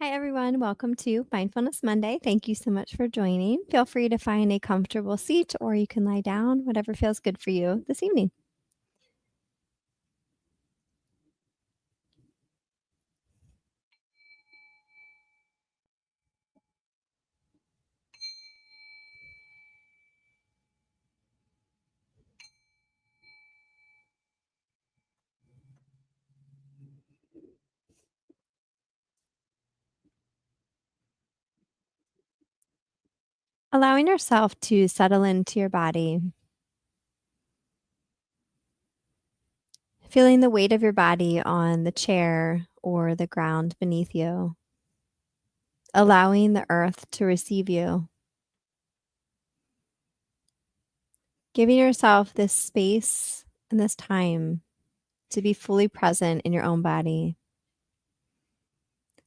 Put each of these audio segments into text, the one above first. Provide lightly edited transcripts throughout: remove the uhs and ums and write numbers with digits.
Hi, everyone. Welcome to Mindfulness Monday. Thank you so much for joining. Feel free to find a comfortable seat or you can lie down, whatever feels good for you this evening. Allowing yourself to settle into your body, feeling the weight of your body on the chair or the ground beneath you, allowing the earth to receive you, giving yourself this space and this time to be fully present in your own body,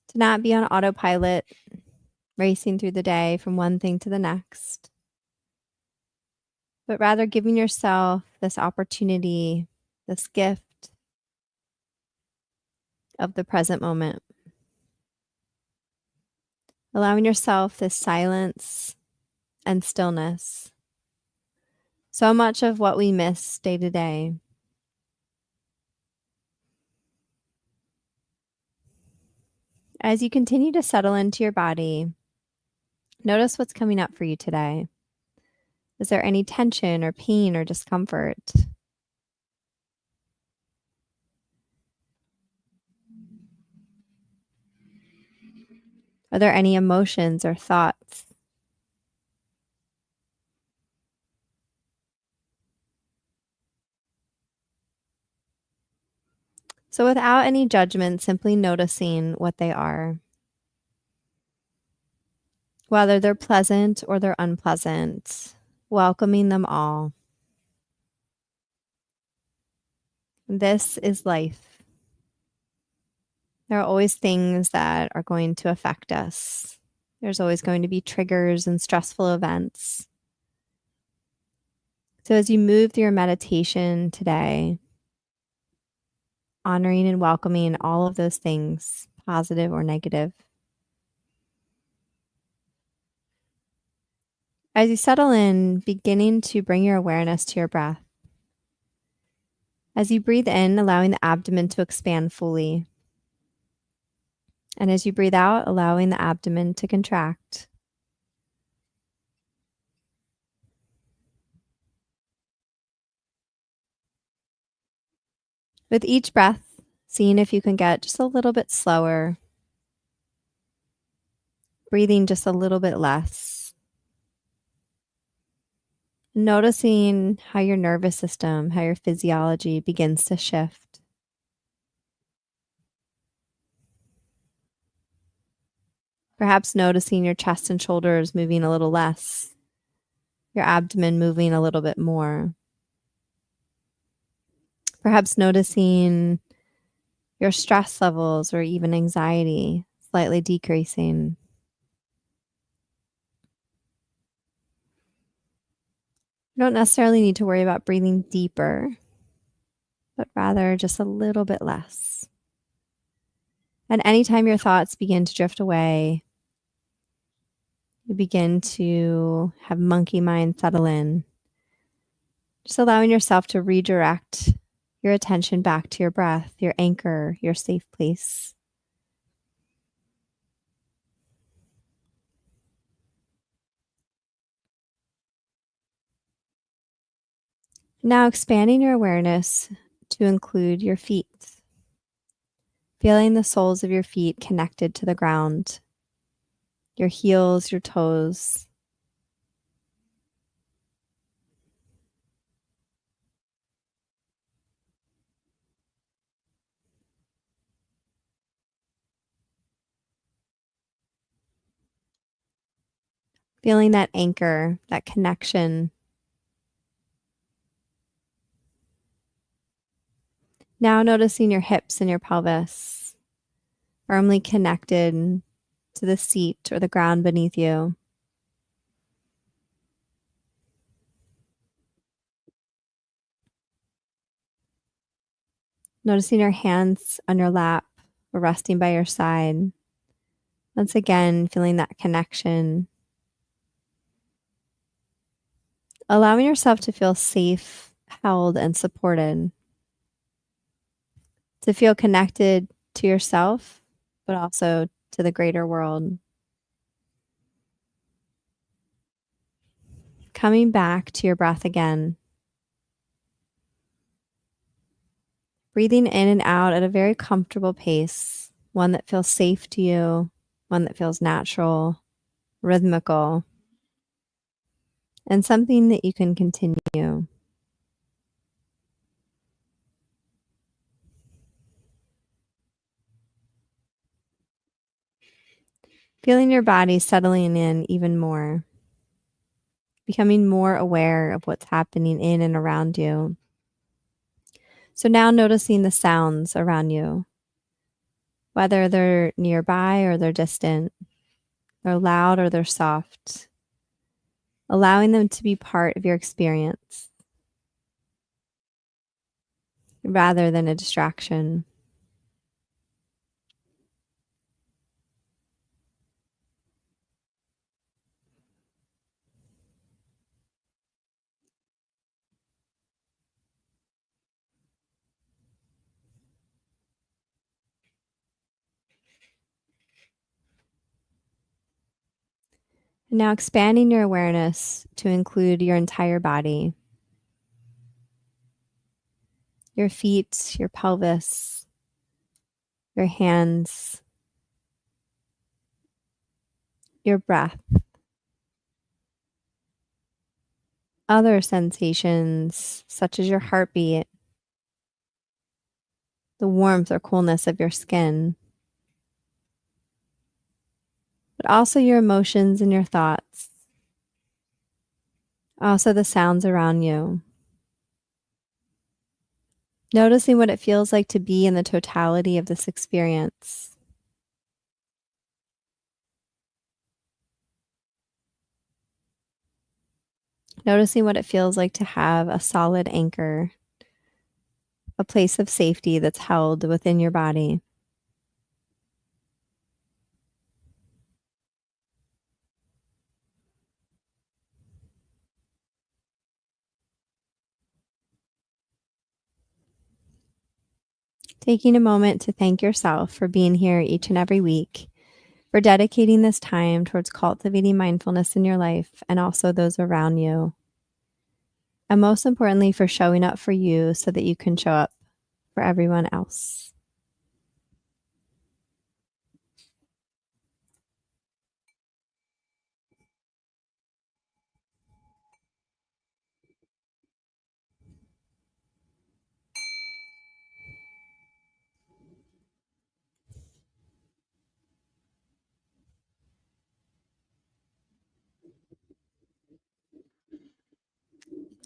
to not be on autopilot, racing through the day from one thing to the next, but rather giving yourself this opportunity, this gift of the present moment. Allowing yourself this silence and stillness. So much of what we miss day to day. As you continue to settle into your body, notice what's coming up for you today. Is there any tension or pain or discomfort? Are there any emotions or thoughts? So, without any judgment, simply noticing what they are, whether they're pleasant or they're unpleasant, welcoming them all. This is life. There are always things that are going to affect us. There's always going to be triggers and stressful events. So, as you move through your meditation today, honoring and welcoming all of those things, positive or negative. As you settle in, beginning to bring your awareness to your breath. As you breathe in, allowing the abdomen to expand fully. And as you breathe out, allowing the abdomen to contract. With each breath, seeing if you can get just a little bit slower, breathing just a little bit less. Noticing how your nervous system, how your physiology begins to shift. Perhaps noticing your chest and shoulders moving a little less, your abdomen moving a little bit more. Perhaps noticing your stress levels or even anxiety slightly decreasing. You don't necessarily need to worry about breathing deeper, but rather just a little bit less. And anytime your thoughts begin to drift away, you begin to have monkey mind settle in, just allowing yourself to redirect your attention back to your breath, your anchor, your safe place. Now expanding your awareness to include your feet, feeling the soles of your feet connected to the ground, your heels, your toes. Feeling that anchor, that connection. Now noticing your hips and your pelvis firmly connected to the seat or the ground beneath you. Noticing your hands on your lap or resting by your side. Once again, feeling that connection. Allowing yourself to feel safe, held, and supported. To feel connected to yourself, but also to the greater world. Coming back to your breath again. Breathing in and out at a very comfortable pace, one that feels safe to you, one that feels natural, rhythmical, and something that you can continue. Feeling your body settling in even more, becoming more aware of what's happening in and around you. So now noticing the sounds around you, whether they're nearby or they're distant, they're loud or they're soft, allowing them to be part of your experience rather than a distraction. And now expanding your awareness to include your entire body, your feet, your pelvis, your hands, your breath, other sensations such as your heartbeat, the warmth or coolness of your skin, but also your emotions and your thoughts, also the sounds around you. Noticing what it feels like to be in the totality of this experience. Noticing what it feels like to have a solid anchor, a place of safety that's held within your body. Taking a moment to thank yourself for being here each and every week, for dedicating this time towards cultivating mindfulness in your life and also those around you. And most importantly, for showing up for you so that you can show up for everyone else.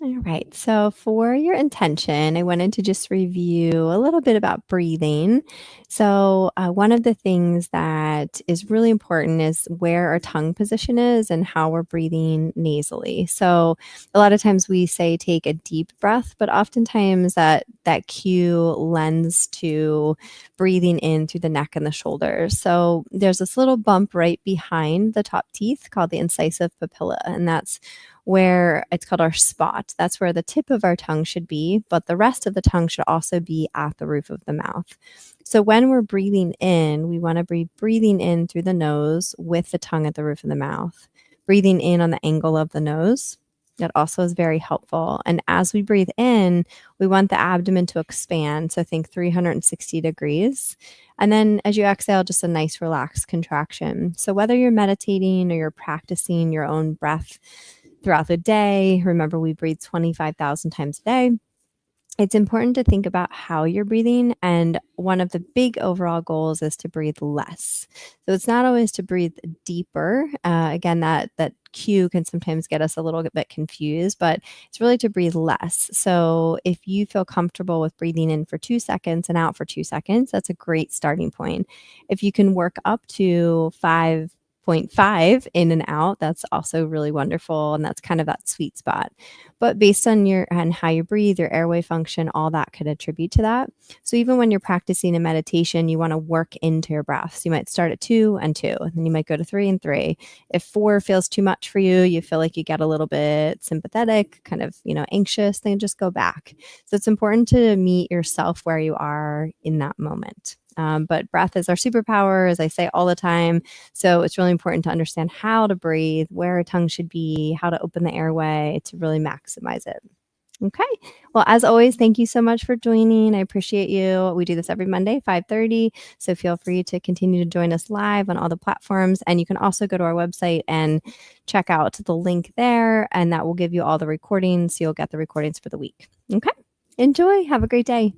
All right. So, for your intention, I wanted to just review a little bit about breathing. So, one of the things that is really important is where our tongue position is and how we're breathing nasally. So, a lot of times we say take a deep breath, but oftentimes that cue lends to breathing in through the neck and the shoulders. So, there's this little bump right behind the top teeth called the incisive papilla, and that's where it's called our spot. That's where the tip of our tongue should be, but the rest of the tongue should also be at the roof of the mouth. So when we're breathing in, we want to be breathing in through the nose with the tongue at the roof of the mouth, breathing in on the angle of the nose. That also is very helpful. And as we breathe in, we want the abdomen to expand. So think 360 degrees. And then as you exhale, just a nice relaxed contraction. So whether you're meditating or you're practicing your own breath throughout the day, remember we breathe 25,000 times a day. It's important to think about how you're breathing. And one of the big overall goals is to breathe less. So it's not always to breathe deeper. Again, that cue can sometimes get us a little bit confused, but it's really to breathe less. So if you feel comfortable with breathing in for 2 seconds and out for 2 seconds, that's a great starting point. If you can work up to 5 0.5 in and out, that's also really wonderful, and that's kind of that sweet spot. But based on how you breathe, your airway function, all that could attribute to that. So even when you're practicing a meditation, you want to work into your breaths. You might start at 2 and 2, and then you might go to 3 and 3. If 4 feels too much for you, you feel like you get a little bit sympathetic, kind of, anxious, then just go back. So it's important to meet yourself where you are in that moment. But breath is our superpower, as I say all the time. So it's really important to understand how to breathe, where a tongue should be, how to open the airway to really maximize it. Okay. Well, as always, thank you so much for joining. I appreciate you. We do this every Monday, 5:30. So feel free to continue to join us live on all the platforms. And you can also go to our website and check out the link there, and that will give you all the recordings. So you'll get the recordings for the week. Okay. Enjoy. Have a great day.